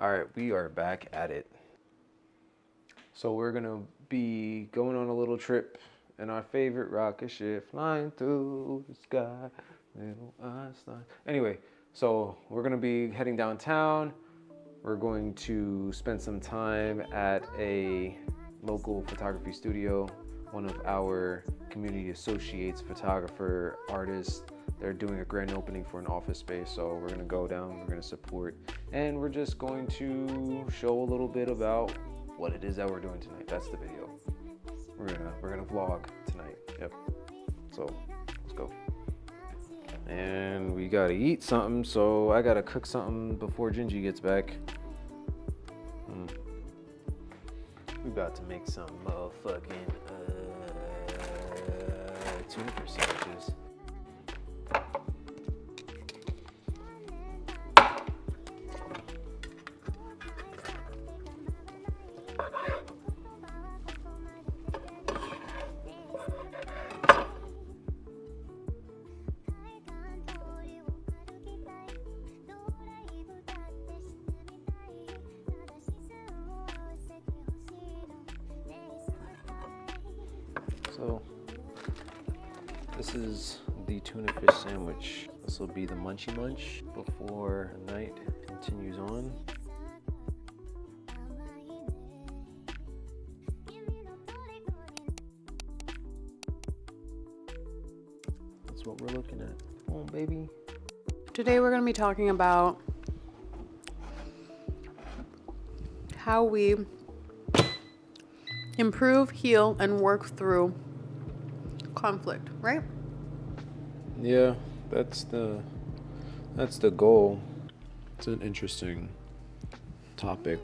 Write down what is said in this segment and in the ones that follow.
All right, we are back at it. So we're gonna be going on a little trip in our favorite rocket ship, flying through the sky, little Einstein. Anyway, so we're gonna be heading downtown. We're going to spend some time at a local photography studio. One of our community associates, photographer, artist, they're doing a grand opening for an office space. So we're gonna go down, we're gonna support, and we're just going to show a little bit about what it is that we're doing tonight. That's the video. We're gonna vlog tonight. Yep. So let's go. And we gotta eat something, so I gotta cook something before Jinji gets back. We about to make some motherfucking tuna fish sandwiches. So this is the tuna fish sandwich. This will be the munchy munch before the night continues on. That's what we're looking at. Oh, baby. Today we're going to be talking about how we improve, heal, and work through conflict, right? Yeah, that's the goal. It's an interesting topic.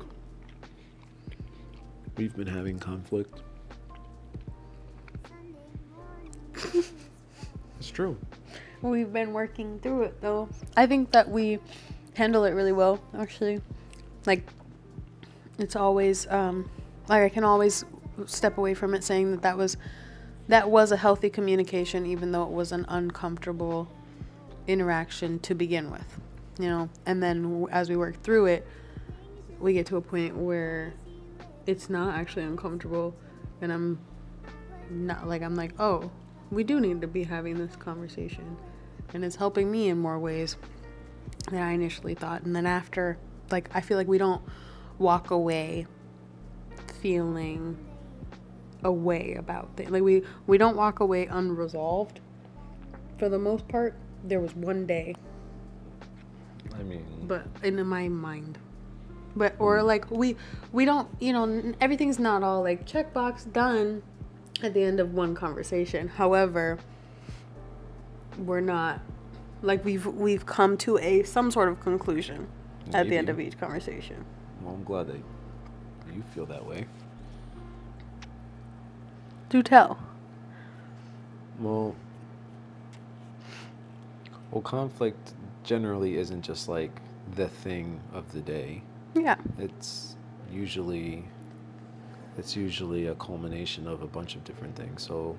We've been having conflict. It's true. We've been working through it, though. I think that we handle it really well, actually. Like, it's always, I can always step away from it saying that was a healthy communication, even though it was an uncomfortable interaction to begin with, and then as we work through it, we get to a point where it's not actually uncomfortable, and I'm like, oh, we do need to be having this conversation, and it's helping me in more ways than I initially thought. And then after, I feel like we don't walk away feeling a way about things. Like we don't walk away unresolved for the most part. There was one day, but in my mind, or we don't, everything's not all like checkbox done at the end of one conversation. However, we're not we've come to some sort of conclusion at the end of each conversation. Well, I'm glad that you feel that way. Do tell. Well, conflict generally isn't just like the thing of the day. Yeah. It's usually a culmination of a bunch of different things. So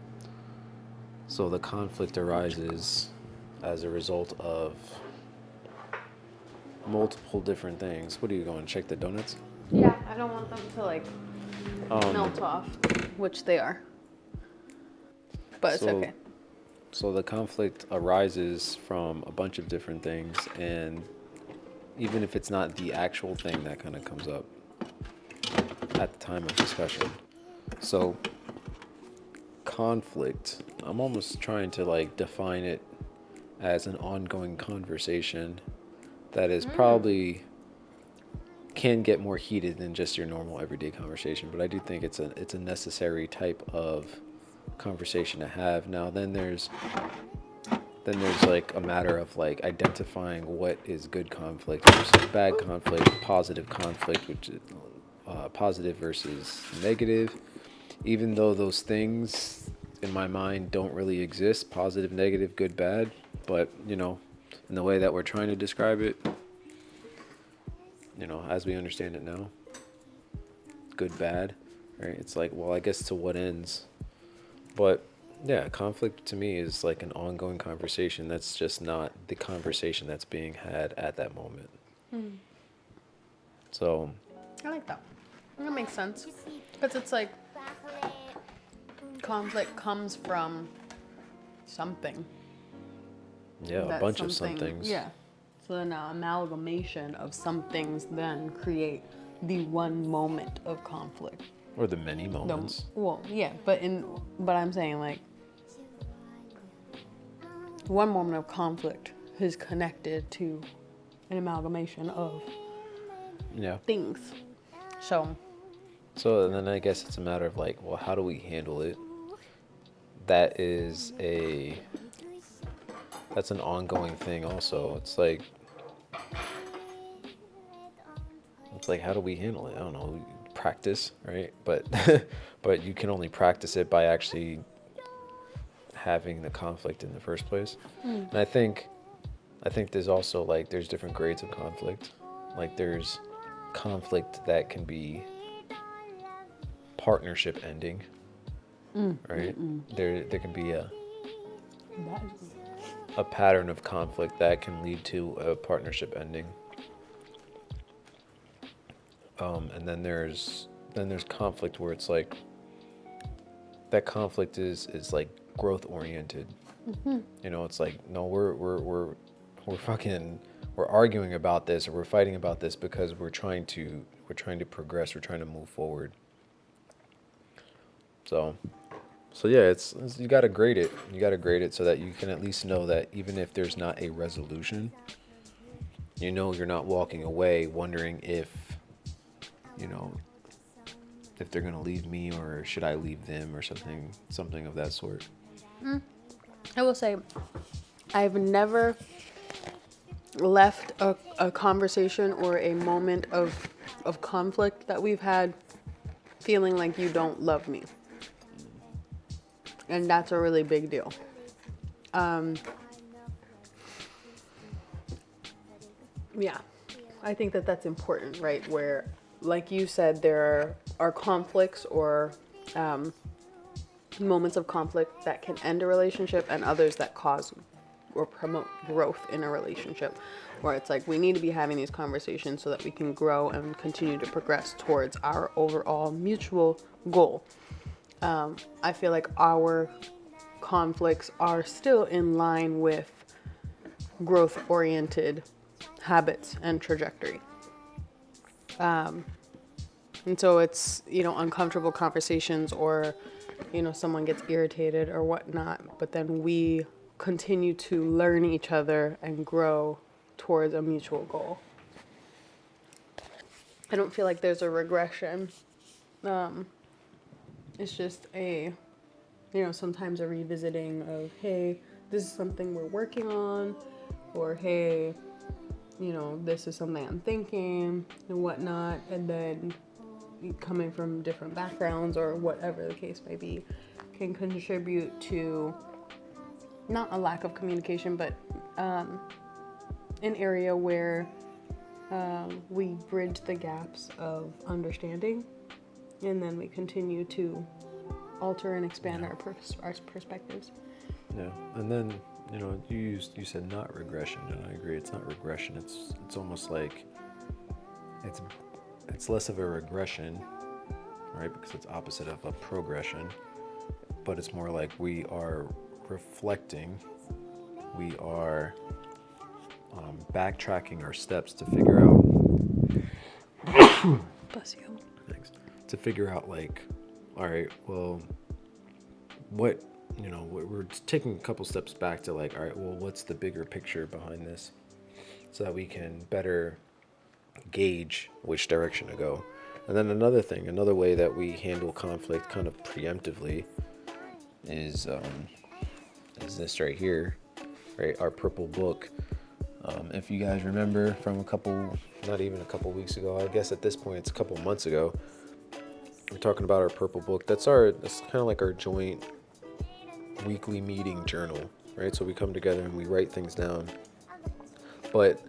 the conflict arises as a result of multiple different things. What are you going to check the donuts? Yeah, I don't want them to melt off, which they are. But it's okay. So the conflict arises from a bunch of different things, and even if it's not the actual thing, that kind of comes up at the time of discussion. So conflict, I'm almost trying to define it as an ongoing conversation that is probably can get more heated than just your normal everyday conversation, but I do think it's a necessary type of conversation to have. Now then there's a matter of identifying what is good conflict versus bad conflict, positive conflict, which is positive versus negative, even though those things in my mind don't really exist, positive, negative, good, bad, but in the way that we're trying to describe it, as we understand it now, good, bad, right? It's I guess to what ends. But yeah, conflict to me is an ongoing conversation that's just not the conversation that's being had at that moment. So I like that. That makes sense. Because it's like conflict comes from something. yeah, a That bunch of something- somethings. Yeah. So then an amalgamation of some things then create the one moment of conflict. Or the many moments. Well, yeah, but I'm saying like one moment of conflict is connected to an amalgamation of Yeah. things. So So then I guess it's a matter of like, well, how do we handle it? That's an ongoing thing also. It's like how do we handle it? I don't know. Practice, right? But but you can only practice it by actually having the conflict in the first place. And I think there's also like there's different grades of conflict. Like there's conflict that can be partnership ending, right? There can be a pattern of conflict that can lead to a partnership ending. And then there's conflict where it's like that conflict is like growth oriented. You know, it's like no, we're arguing about this or we're fighting about this because we're trying to progress, we're trying to move forward. So yeah, it's you got to grade it. You got to grade it so that you can at least know that even if there's not a resolution, you know you're not walking away wondering if if they're going to leave me or should I leave them or something of that sort. I will say I've never left a conversation or a moment of conflict that we've had feeling like you don't love me. And that's a really big deal. Yeah, I think that's important, right? Where, like you said, there are conflicts or moments of conflict that can end a relationship and others that cause or promote growth in a relationship, where it's like we need to be having these conversations so that we can grow and continue to progress towards our overall mutual goal. I feel like our conflicts are still in line with growth-oriented habits and trajectory. And so it's, uncomfortable conversations or, someone gets irritated or whatnot, but then we continue to learn each other and grow towards a mutual goal. I don't feel like there's a regression. It's just sometimes a revisiting of, hey, this is something we're working on, or hey, this is something I'm thinking and whatnot, and then coming from different backgrounds or whatever the case may be can contribute to not a lack of communication, but an area where we bridge the gaps of understanding, and then we continue to alter and expand our perspectives. Yeah, and then you said not regression, and I agree. It's not regression. It's almost like it's less of a regression, right? Because it's opposite of a progression. But it's more like we are reflecting. We are backtracking our steps to figure out. Bless you. Thanks. To figure out like, all right, well, what. We're taking a couple steps back to like, all right, well, what's the bigger picture behind this so that we can better gauge which direction to go. And then another way that we handle conflict kind of preemptively is this right here, right? Our purple book. If you guys remember from not even a couple weeks ago, I guess at this point it's a couple months ago, we're talking about our purple book. That's kind of like our joint weekly meeting journal, right? So we come together and we write things down. But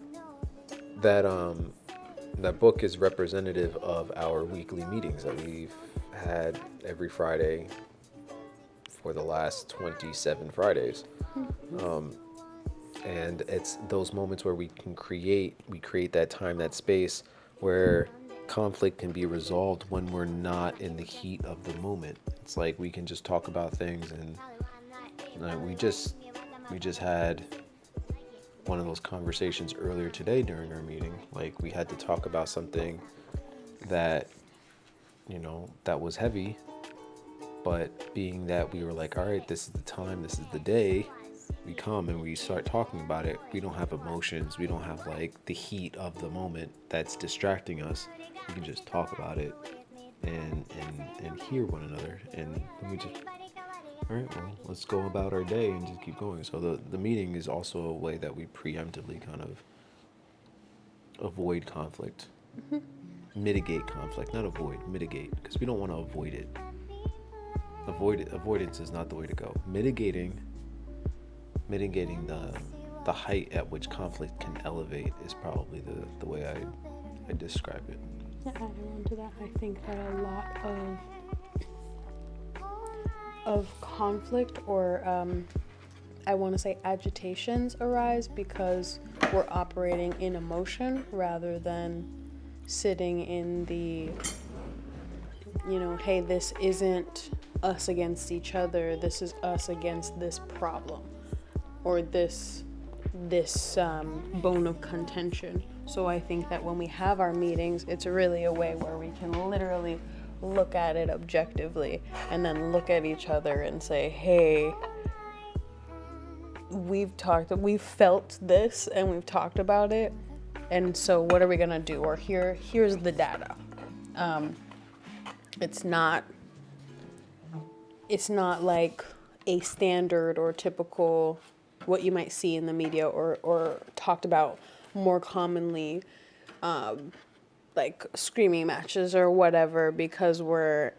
that book is representative of our weekly meetings that we've had every Friday for the last 27 Fridays. And it's those moments where we create that time, that space where conflict can be resolved when we're not in the heat of the moment. It's like we can just talk about things, and we just had one of those conversations earlier today during our meeting. Like, we had to talk about something that, that was heavy, but being that we were like, all right, this is the time, this is the day, we come and we start talking about it. We don't have emotions. We don't have like the heat of the moment that's distracting us. We can just talk about it and hear one another. And then we just, all right, well, let's go about our day and just keep going. So the meeting is also a way that we preemptively kind of avoid conflict, mitigate conflict, not avoid, mitigate, because we don't want to avoid it. Avoidance is not the way to go. Mitigating the height at which conflict can elevate is probably the way I describe it. Yeah, adding on to that, I think that a lot of conflict, or I want to say agitations, arise because we're operating in emotion rather than sitting in the, hey, this isn't us against each other, this is us against this problem, or this bone of contention. So I think that when we have our meetings, it's really a way where we can literally look at it objectively and then look at each other and say, hey, we've felt this and we've talked about it, and so what are we gonna do? Or here's the data. It's not like a standard or typical what you might see in the media or talked about more commonly, like screaming matches or whatever, because we're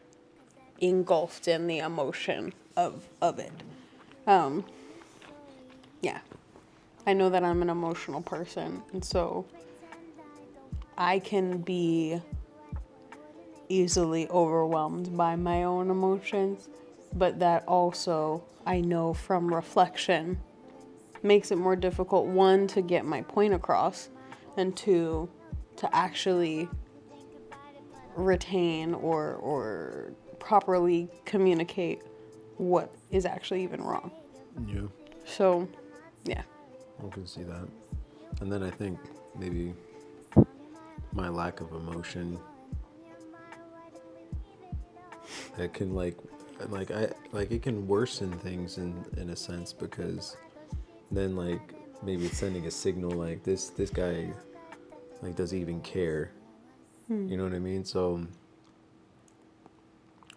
engulfed in the emotion of it. Yeah. I know that I'm an emotional person, and so I can be easily overwhelmed by my own emotions, but that also, I know from reflection, makes it more difficult, one, to get my point across, and two, to actually retain or properly communicate what is actually even wrong. Yeah. So, yeah. I can see that. And then I think maybe my lack of emotion, it can it can worsen things in a sense, because then maybe it's sending a signal like this guy doesn't even care. You know what I mean? So,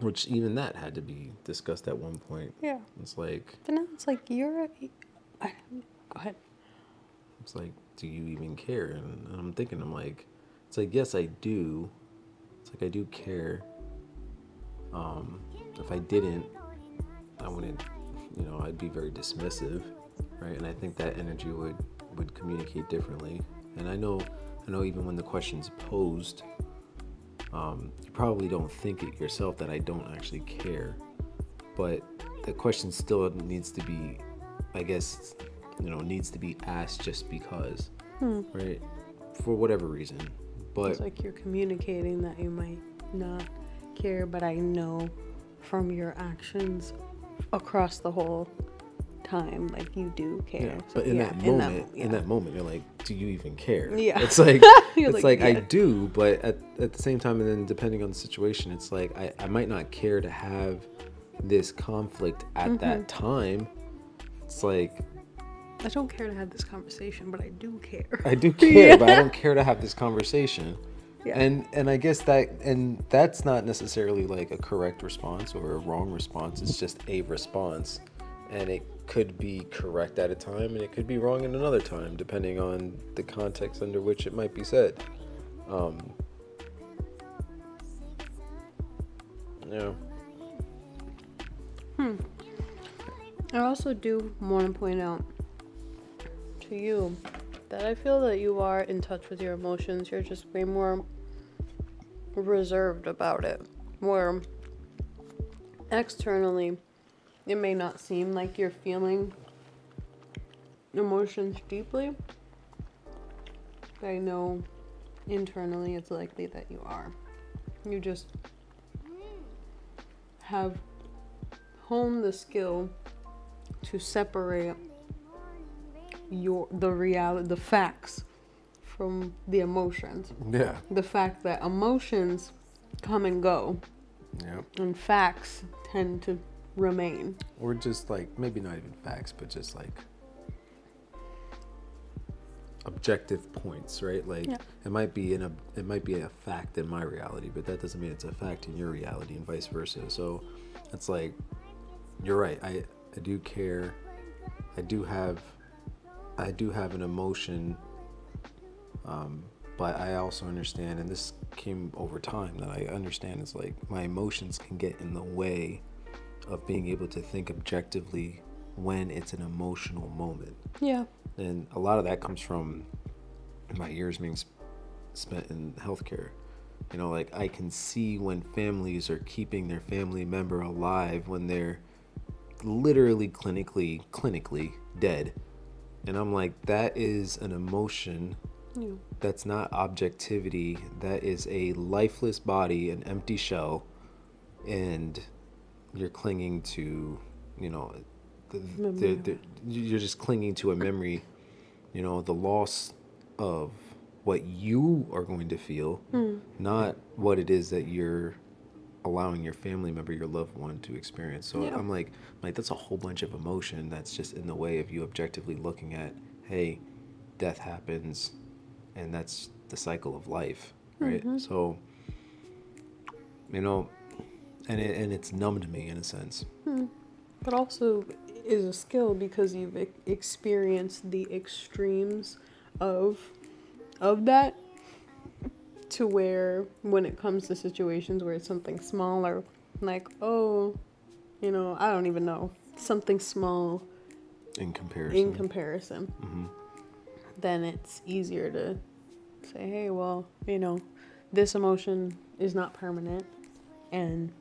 which even that had to be discussed at one point. Yeah. It's like, But now it's like go ahead. It's like, do you even care? And I'm thinking, it's like, yes, I do. It's like, I do care. If I didn't, I wouldn't, I'd be very dismissive, right? And I think that energy would communicate differently. And I know even when the question's posed, you probably don't think it yourself that I don't actually care. But the question still needs to be, I guess, needs to be asked just because, right? For whatever reason. But it's like you're communicating that you might not care, but I know from your actions across the whole time, like, you do care. Yeah, so, but in that moment, you're like, do you even care? Yeah. It's like, it's like, yeah. I do, but at the same time, and then depending on the situation, it's like, I might not care to have this conflict at that time. It's like, I don't care to have this conversation, but I do care. I do care, but I don't care to have this conversation. Yeah. And I guess that's not necessarily like a correct response or a wrong response. It's just a response, and it could be correct at a time and it could be wrong in another time, depending on the context under which it might be said. Yeah. I also do want to point out to you that I feel that you are in touch with your emotions. You're just way more reserved about it. Where externally, it may not seem like you're feeling emotions deeply. I know internally, it's likely that you are. You just have honed the skill to separate the facts from the emotions. Yeah. The fact that emotions come and go, Yep. and facts tend to remain. Or just like, maybe not even facts, but just like objective points, right? Like it might be a fact in my reality, but that doesn't mean it's a fact in your reality, and vice versa. So it's like, you're right. I do care. I do have an emotion, but I also understand, and this came over time, that I understand is like my emotions can get in the way of being able to think objectively when it's an emotional moment. Yeah. And a lot of that comes from my years being spent in healthcare. You know, like I can see when families are keeping their family member alive when they're literally clinically dead. And I'm like, that is an emotion. Yeah. That's not objectivity. That is a lifeless body, an empty shell, and you're clinging to, you know, you're just clinging to a memory, you know, the loss of what you are going to feel, not what it is that you're allowing your family member, your loved one, to experience. So I'm like that's a whole bunch of emotion that's just in the way of you objectively looking at, hey, death happens, and that's the cycle of life, right? So, you know, and it's numbed me in a sense. But also is a skill because you've experienced the extremes of that, to where when it comes to situations where it's something smaller, like, oh, you know, I don't even know, something small in comparison, then it's easier to say, hey, well, you know, this emotion is not permanent, and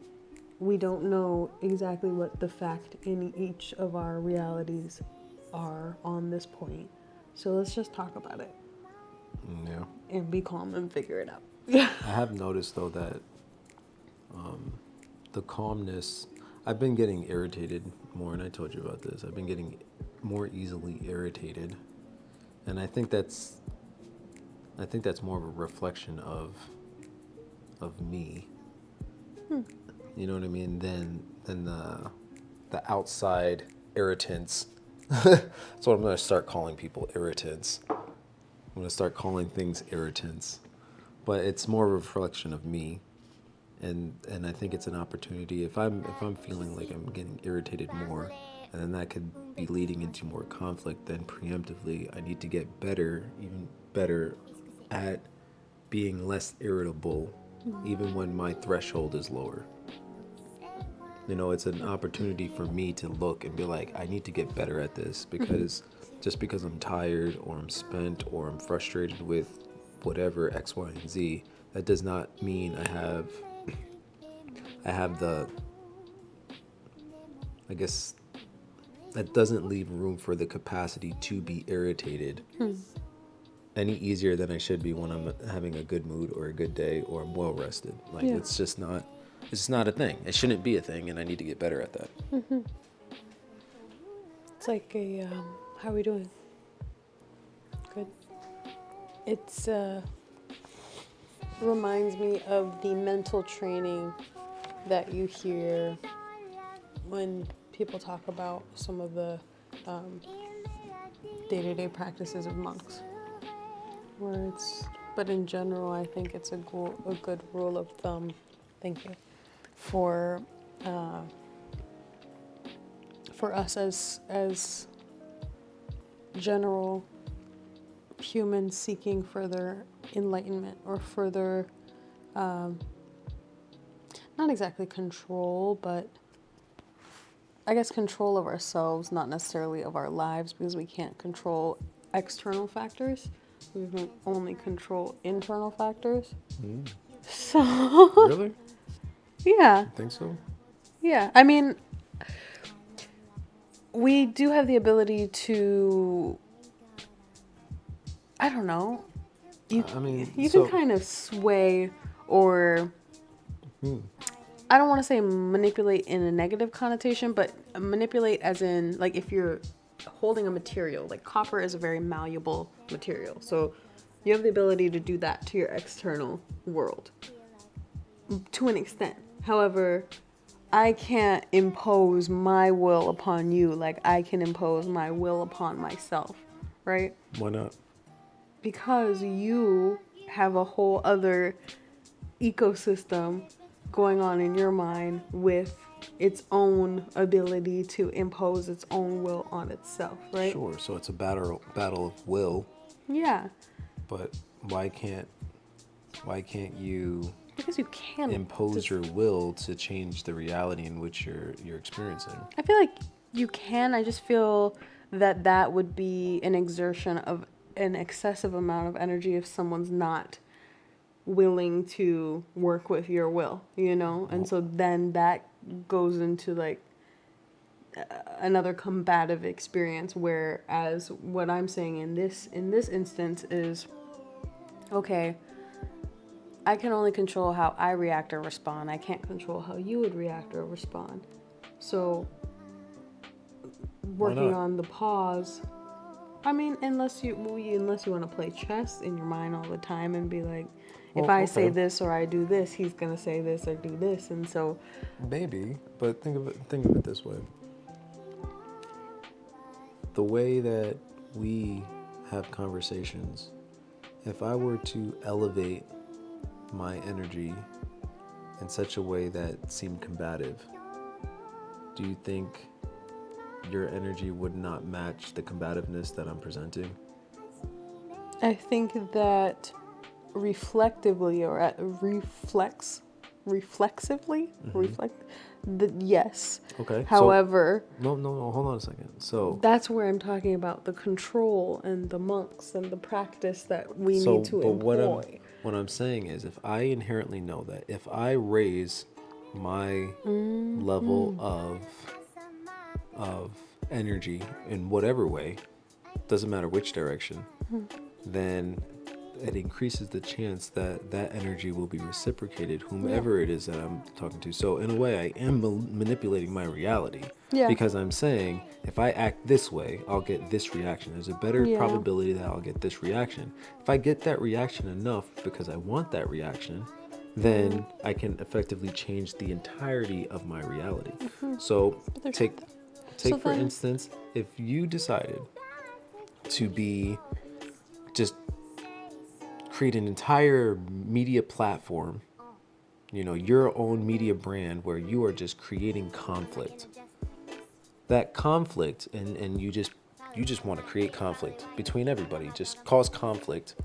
we don't know exactly what the fact in each of our realities are on this point. So let's just talk about it. Yeah. And be calm and figure it out. I have noticed though that the calmness, I've been getting irritated more, and I told you about this. I've been getting more easily irritated, and I think that's more of a reflection of me. You know what I mean? Than the outside irritants. So I'm gonna start calling people irritants. I'm gonna start calling things irritants, but it's more of a reflection of me. And I think it's an opportunity. If I'm feeling like I'm getting irritated more, and then that could be leading into more conflict, then preemptively I need to get better, even better, at being less irritable, even when my threshold is lower. You know, it's an opportunity for me to look and be like, I need to get better at this, because just because I'm tired or I'm spent or I'm frustrated with whatever X, Y, and Z, that does not mean I have the, I guess, that doesn't leave room for the capacity to be irritated any easier than I should be when I'm having a good mood or a good day or I'm well rested. Like, it's just not a thing. It shouldn't be a thing, and I need to get better at that. It's like a, how are we doing? Good. It's, reminds me of the mental training that you hear when people talk about some of the day-to-day practices of monks. But in general, I think it's a good rule of thumb. Thank you. For us as general humans seeking further enlightenment or further, not exactly control, but I guess control of ourselves, not necessarily of our lives, because we can't control external factors. We can only control internal factors. So Really? Yeah. You think so? Yeah. I mean, we do have the ability to, I don't know, you I mean, you so can kind of sway or hmm, I don't want to say manipulate in a negative connotation, but manipulate as in like if you're holding a material, like copper is a very malleable material. So you have the ability to do that to your external world to an extent. However, I can't impose my will upon you like I can impose my will upon myself, right? why not? Because you have a whole other ecosystem going on in your mind with its own ability to impose its own will on itself, right? Sure. So it's a battle of will, Yeah, but why can't you because you can impose just, your will to change the reality in which you're experiencing? I feel like you can. I just feel that that would be an exertion of an excessive amount of energy if someone's not willing to work with your will, you know? And so then that goes into like another combative experience, whereas what I'm saying in this instance is okay, I can only control how I react or respond. I can't control how you would react or respond. So Why working not? on the pause, I mean, unless you want to play chess in your mind all the time and be like, if Well, I say okay, this or I do this, he's gonna say this or do this, and so maybe, but think of it this way: the way that we have conversations. If I were to elevate my energy in such a way that seemed combative, do you think your energy would not match the combativeness that I'm presenting? I think that reflectively or reflexively reflect the yes. Okay, so However, no, hold on a second. So, that's where I'm talking about the control and the monks and the practice that we need to but employ. what I'm saying is, if I inherently know that if I raise my level of energy in whatever way, doesn't matter which direction, then it increases the chance that that energy will be reciprocated, whomever it is that I'm talking to. So in a way, I am manipulating my reality, Yeah. because I'm saying if I act this way, I'll get this reaction. There's a better Yeah. probability that I'll get this reaction. If I get that reaction enough because I want that reaction, then I can effectively change the entirety of my reality. So There's- take so for then- instance, if you decided to be just create an entire media platform, your own media brand where you are just creating conflict. That conflict, and you just want to create conflict between everybody, just cause conflict,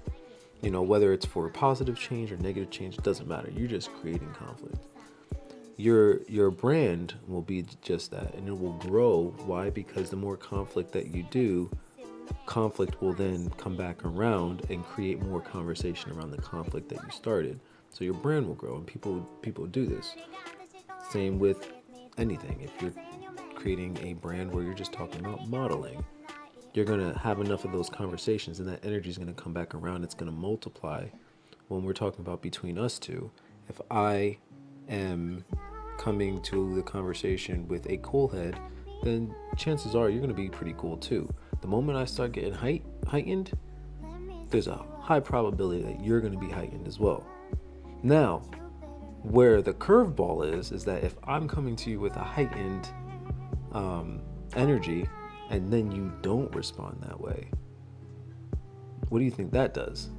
whether it's for positive change or negative change, it doesn't matter. You're just creating conflict. Your brand will be just that, and it will grow. Why? Because the more conflict that you do, conflict will then come back around and create more conversation around the conflict that you started. So your brand will grow, and people do this. Same with anything. If you're creating a brand where you're just talking about modeling, you're gonna have enough of those conversations, and that energy is gonna come back around. It's gonna multiply. When we're talking about between us two, if I am coming to the conversation with a cool head, then chances are you're gonna be pretty cool too. The moment I start getting heightened, there's a high probability that you're going to be heightened as well. Now, where the curveball is that if I'm coming to you with a heightened energy, and then you don't respond that way, what do you think that does?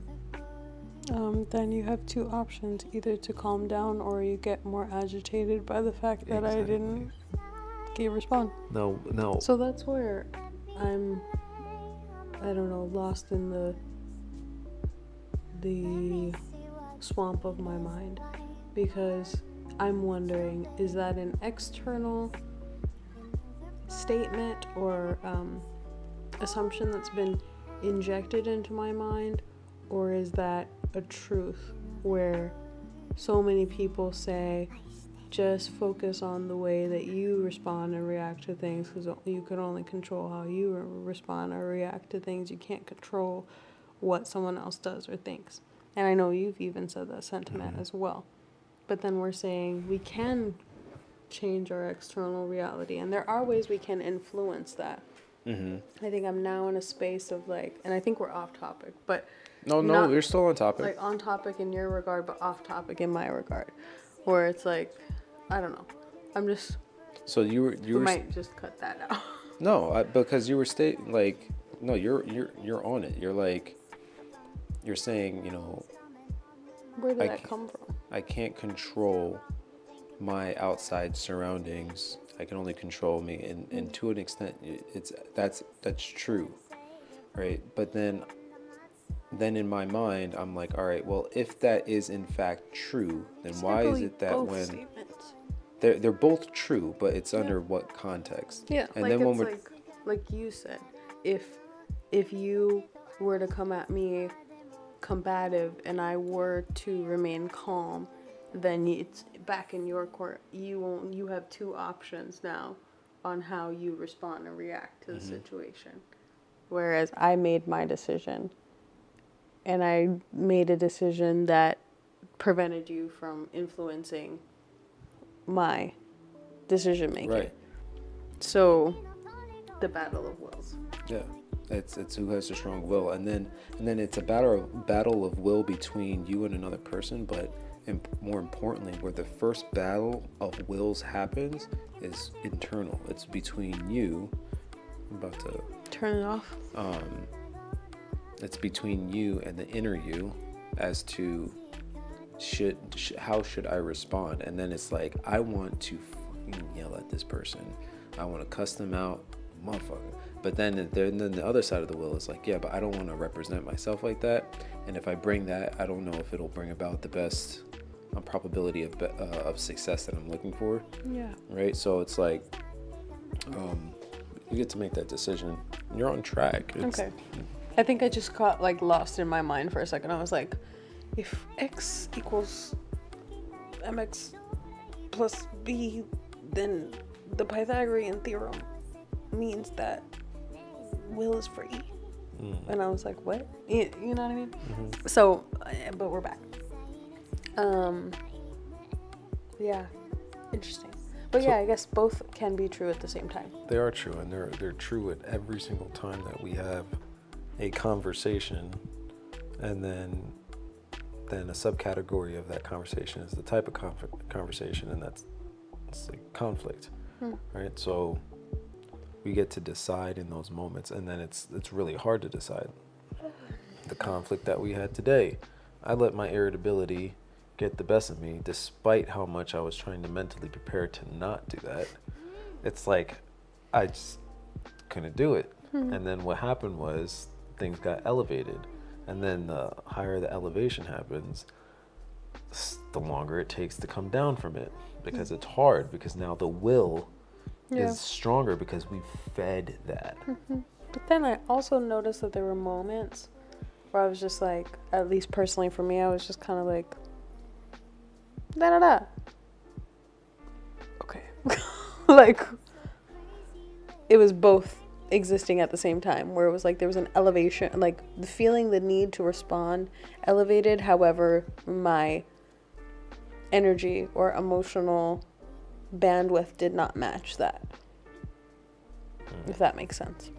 Then you have two options: either to calm down or you get more agitated by the fact that I didn't respond. No. So that's where I'm, I don't know, lost in the swamp of my mind, because I'm wondering, is that an external statement or assumption that's been injected into my mind, or is that a truth where so many people say just focus on the way that you respond and react to things, because you can only control how you respond or react to things. You can't control what someone else does or thinks. And I know you've even said that sentiment as well. But then we're saying we can change our external reality, and there are ways we can influence that. I think I'm now in a space of like, and I think we're off topic, but No, not, we're still on topic. like on topic in your regard, but off topic in my regard, where it's like, I don't know. I'm just. So you We were might just cut that out. no, because you were like, no, you're on it. You're like, you're saying, you know, Where did that come from? I can't control my outside surroundings. I can only control me, and to an extent, that's true, right? But then in my mind, I'm like, all right, well, if that is in fact true, then why is it that when statements. they're both true, but it's under what context? Yeah, And like then it's when like you said, if you were to come at me combative and I were to remain calm, then it's back in your court. You have two options now on how you respond and react to the situation. Whereas I made my decision, and I made a decision that prevented you from influencing my decision making. right, So, the battle of wills. yeah, it's who has the strong will, and then it's a battle of will between you and another person, but more importantly, where the first battle of wills happens is internal. It's between you. I'm about to Turn it off. It's between you and the inner you as to how should I respond. And then it's like, I want to fucking yell at this person, I want to cuss them out, motherfucker. But then the other side of the will is like, yeah, but I don't want to represent myself like that, and if I bring that, I don't know if it'll bring about the best probability of success that I'm looking for. Yeah. Right. So it's like, you get to make that decision. You're on track. Okay. I think I just got like lost in my mind for a second. I was like, if x equals mx plus b, then the Pythagorean theorem means that will is free. And I was like, what? You know what I mean? So, but we're back. Yeah, interesting. But yeah, I guess both can be true at the same time. They are true, and they're true at every single time that we have a conversation, and then a subcategory of that conversation is the type of conversation, and it's like conflict, right? So we get to decide in those moments, and then it's really hard to decide. The conflict that we had today, I let my irritability get the best of me, despite how much I was trying to mentally prepare to not do that. It's like I just couldn't do it. And then what happened was things got elevated, and then the higher the elevation happens, the longer it takes to come down from it, because it's hard, because now the will is stronger because we fed that. But then I also noticed that there were moments where I was just like, at least personally for me, I was just kind of like, da-da-da. Okay. Like, it was both existing at the same time, where it was like there was an elevation, like the feeling, the need to respond elevated. However, my energy or emotional bandwidth did not match that. If that makes sense.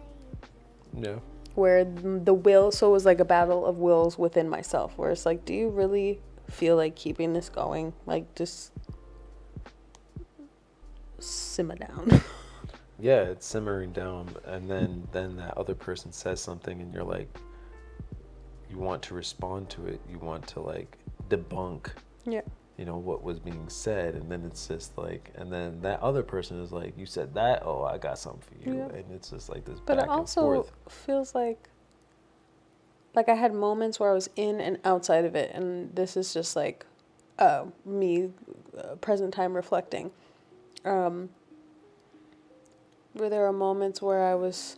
Yeah. Where the will, so it was like a battle of wills within myself, where it's like, do you really feel like keeping this going? Like, just simmer down. Yeah, it's simmering down, and then that other person says something, and you're like, you want to respond to it, you want to like debunk, what was being said, and then it's just like, and then that other person is like, you said that, oh, I got something for you, and it's just like this but back it and also forth. feels like I had moments where I was in and outside of it, and this is just like me present time reflecting. Where there are moments where I was,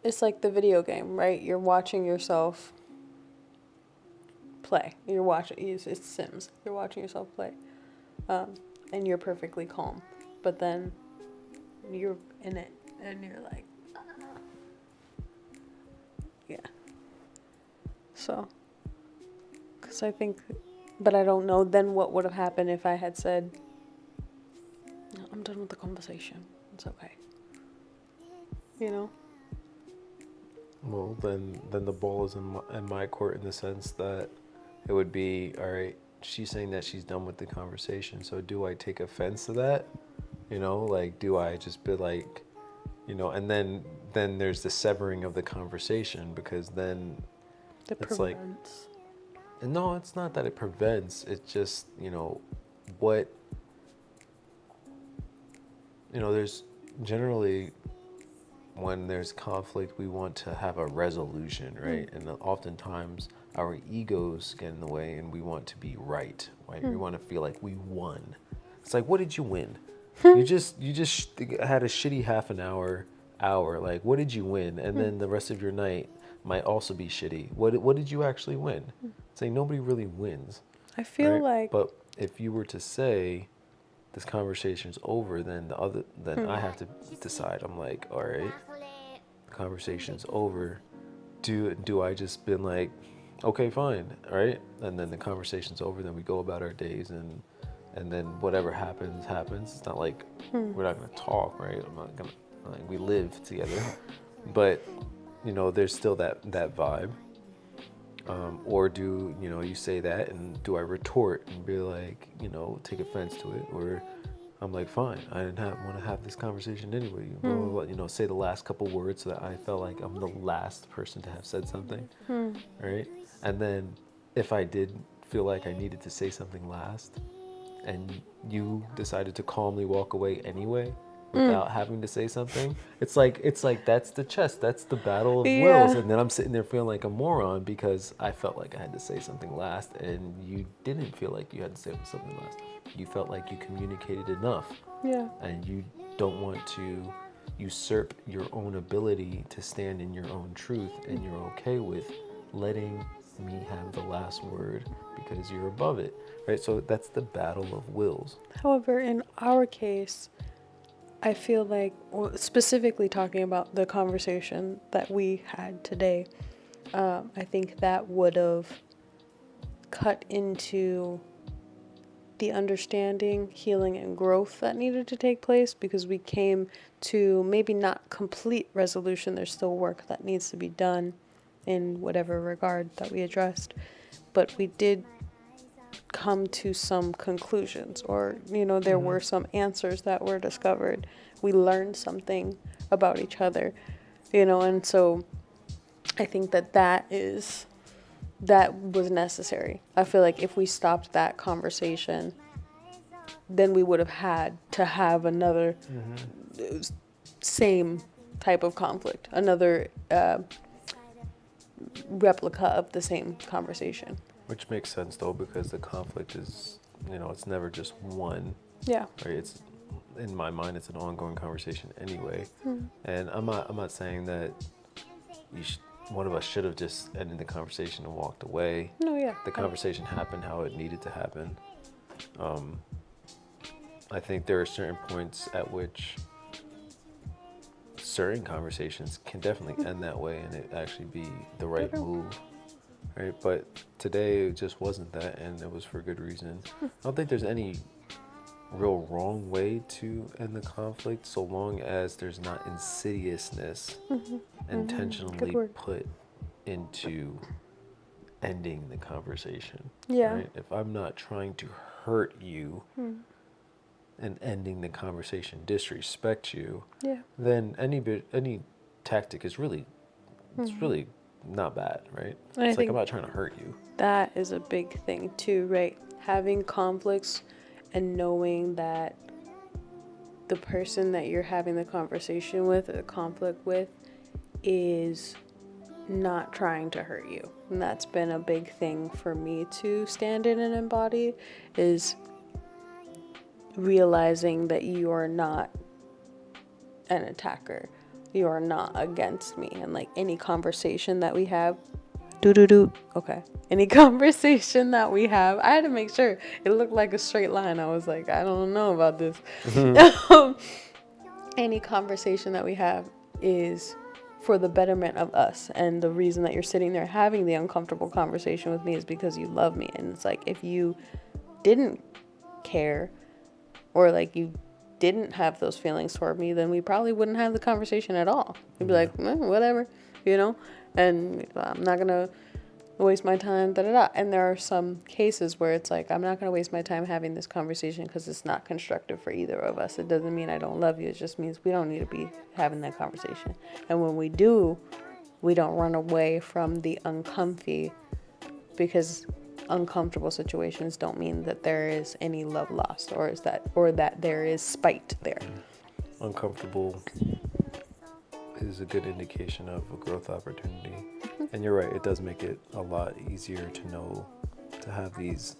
it's like the video game, right? You're watching yourself play. You're watching, it's Sims. You're watching yourself play. And you're perfectly calm. But then you're in it and you're like, yeah. So, because I think, but I don't know then what would have happened if I had said, "No, I'm done with the conversation. It's okay." You know? Well, then the ball is in my court, in the sense that it would be, all right, she's saying that she's done with the conversation. So do I take offense to that? You know, like, do I just be like, you know, and then there's the severing of the conversation, because then It it's like, prevents. no, it's not that it prevents. It's just, you know, what, you know, there's generally, when there's conflict, we want to have a resolution, right? And oftentimes our egos get in the way, and we want to be right? We want to feel like we won. It's like, what did you win? You just had a shitty half an hour. Like, what did you win? And then the rest of your night might also be shitty. What did you actually win? It's like, nobody really wins. I feel right? like. But if you were to say this conversation's over, then I have to decide. I'm like, all right, the conversation's over. Do I just been like, okay, fine, all right, and then the conversation's over, then we go about our days, and then whatever happens. It's not like we're not gonna talk, right? I'm not gonna, like, we live together, but you know, there's still that vibe. Or do, you know, you say that, and do I retort and be like, you know, take offense to it? Or I'm like, fine, I didn't want to have this conversation anyway. Blah, blah, blah, you know, say the last couple words so that I felt like I'm the last person to have said something, right? And then if I did feel like I needed to say something last, and you decided to calmly walk away anyway, without having to say something, it's like that's the chess, that's the battle of wills. And then I'm sitting there feeling like a moron because I felt like I had to say something last, and you didn't feel like you had to say something last. You felt like you communicated enough, and you don't want to usurp your own ability to stand in your own truth, and you're okay with letting me have the last word because you're above it, right? So that's the battle of wills. However, in our case, I feel like, specifically talking about the conversation that we had today, I think that would have cut into the understanding, healing, and growth that needed to take place, because we came to maybe not complete resolution. There's still work that needs to be done in whatever regard that we addressed, but we did come to some conclusions, or, you know, there were some answers that were discovered. We learned something about each other, you know, and so I think that was necessary. I feel like if we stopped that conversation, then we would have had to have another same type of conflict, another replica of the same conversation. Which makes sense, though, because the conflict is, you know, it's never just one. Yeah. Right? It's, in my mind, it's an ongoing conversation anyway. And I'm not saying that one of us should have just ended the conversation and walked away. No, yeah. The conversation happened how it needed to happen. I think there are certain points at which certain conversations can definitely end that way, and it actually be the right move. Right, but today it just wasn't that, and it was for good reason. I don't think there's any real wrong way to end the conflict, so long as there's not insidiousness intentionally put into ending the conversation. Yeah. Right? If I'm not trying to hurt you and ending the conversation disrespect you, then any tactic is really, it's really not bad, right? It's like, I'm not trying to hurt you. That is a big thing too, right? Having conflicts and knowing that the person that you're having the conversation with, or the conflict with, is not trying to hurt you. And that's been a big thing for me to stand in and embody, is realizing that you are not an attacker. You are not against me. And like, any conversation that we have, okay. Any conversation that we have, I had to make sure it looked like a straight line. I was like, I don't know about this. Any conversation that we have is for the betterment of us. And the reason that you're sitting there having the uncomfortable conversation with me is because you love me. And it's like, if you didn't care, or like you didn't have those feelings toward me, then we probably wouldn't have the conversation at all. You'd be like, whatever, you know, and I'm not going to waste my time, da-da-da. And there are some cases where it's like, I'm not going to waste my time having this conversation because it's not constructive for either of us. It doesn't mean I don't love you. It just means we don't need to be having that conversation. And when we do, we don't run away from the uncomfy, because uncomfortable situations don't mean that there is any love lost, or that there is spite there. Uncomfortable is a good indication of a growth opportunity. And you're right, it does make it a lot easier to have these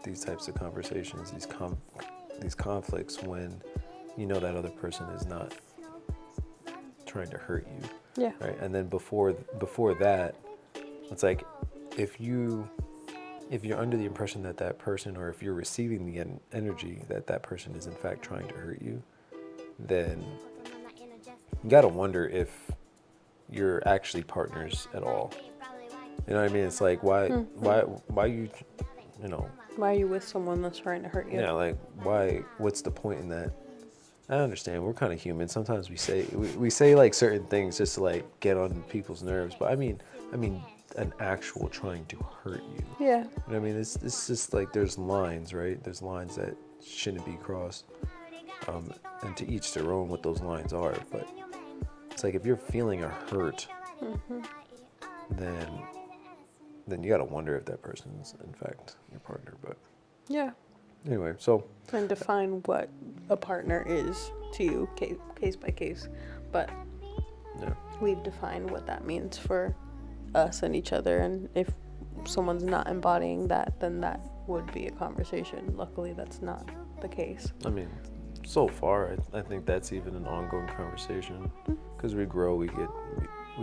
types of conversations, these conflicts, when you know that other person is not trying to hurt you. Yeah. Right. And then before that, it's like, if you're under the impression that person, or if you're receiving the energy that person is in fact trying to hurt you, then you gotta wonder if you're actually partners at all. You know what I mean? It's like, why you know, why are you with someone that's trying to hurt you? Yeah, like, what's the point in that? I understand, we're kind of human. Sometimes we say like certain things just to like get on people's nerves, but I mean an actual trying to hurt you. Yeah. You know what I mean? It's just like, there's lines, right? There's lines that shouldn't be crossed. And to each their own what those lines are. But it's like, if you're feeling a hurt, then you gotta wonder if that person's in fact your partner. But yeah. Anyway, so. And define what a partner is to you, case by case. But yeah, we've defined what that means for us and each other, and if someone's not embodying that, then that would be a conversation. Luckily, that's not the case. I mean, so far, I think that's even an ongoing conversation, because we grow, we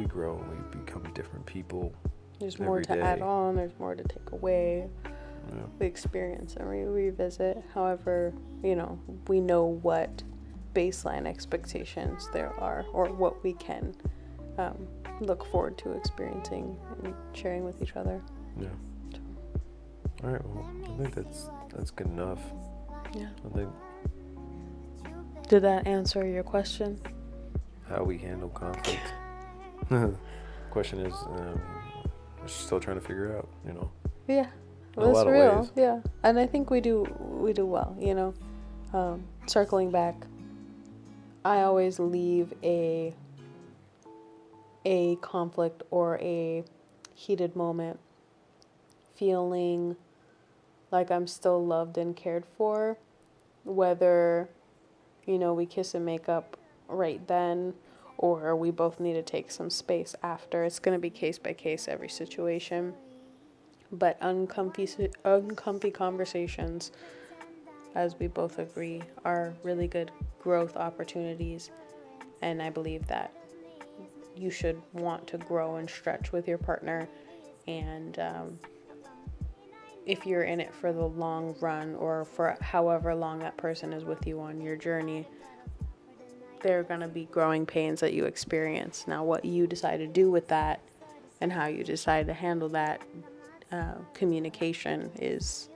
grow, and we become different people. There's more to add on. There's more to take away. Yeah. We experience and we revisit. However, you know, we know what baseline expectations there are, or what we can look forward to experiencing and sharing with each other. Yeah. So. All right. Well, I think that's good enough. Yeah. I think. Did that answer your question? How we handle conflict. Question is, we're still trying to figure out. You know. Yeah. In a lot of real. ways. Yeah. And I think we do well. You know, circling back, I always leave a conflict or a heated moment feeling like I'm still loved and cared for, whether, you know, we kiss and make up right then, or we both need to take some space after. It's going to be case by case, every situation. But uncomfy conversations, as we both agree, are really good growth opportunities. And I believe that you should want to grow and stretch with your partner. And if you're in it for the long run, or for however long that person is with you on your journey, there are going to be growing pains that you experience. Now, what you decide to do with that and how you decide to handle that, communication is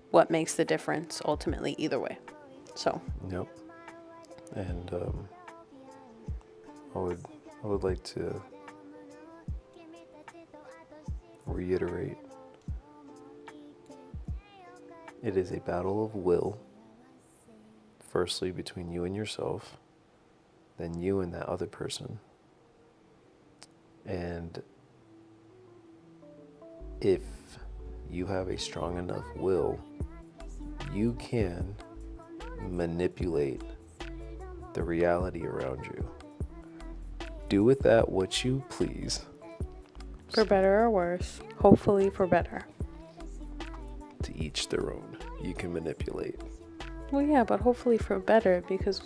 what makes the difference ultimately either way. So. Yep. And I would like to reiterate, it is a battle of will. Firstly, between you and yourself, then you and that other person. And if you have a strong enough will, you can manipulate the reality around you. Do with that what you please. For better or worse, hopefully for better. To each their own. You can manipulate. Well, yeah, but hopefully for better, because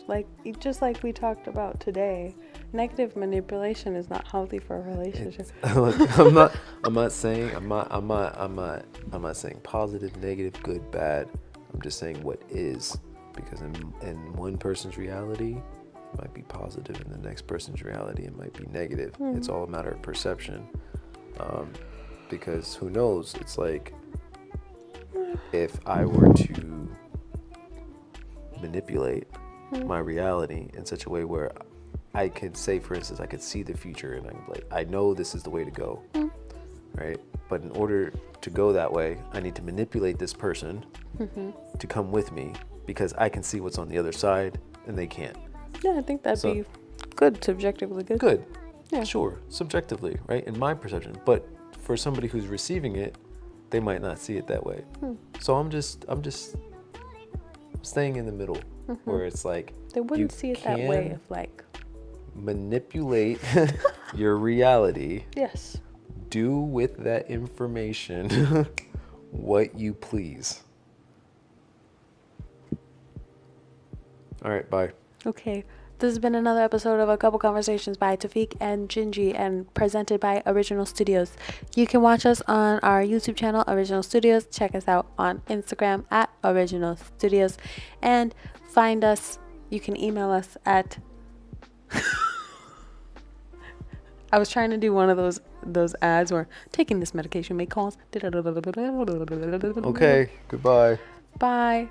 just like we talked about today, negative manipulation is not healthy for a relationship. I'm not saying positive, negative, good, bad. I'm just saying what is, because in one person's reality, might be positive in the next person's reality. It might be negative. It's all a matter of perception. Because who knows? It's like if I were to manipulate my reality in such a way where I could say, for instance, I could see the future and I'm like, I know this is the way to go, right? But in order to go that way, I need to manipulate this person to come with me because I can see what's on the other side and they can't. Yeah, I think that'd be good, subjectively good. Good. Yeah. Sure, subjectively, right? In my perception. But for somebody who's receiving it, they might not see it that way. So I'm just staying in the middle where it's like They wouldn't see it that way if like manipulate your reality. yes. Do with that information what you please. All right, bye. Okay. This has been another episode of A Couple Conversations by Tawfiq and Jinji and presented by Original Studios. You can watch us on our YouTube channel, Original Studios. Check us out on Instagram at Original Studios. And find us. You can email us at... I was trying to do one of those ads where taking this medication may cause... Okay, goodbye. Bye.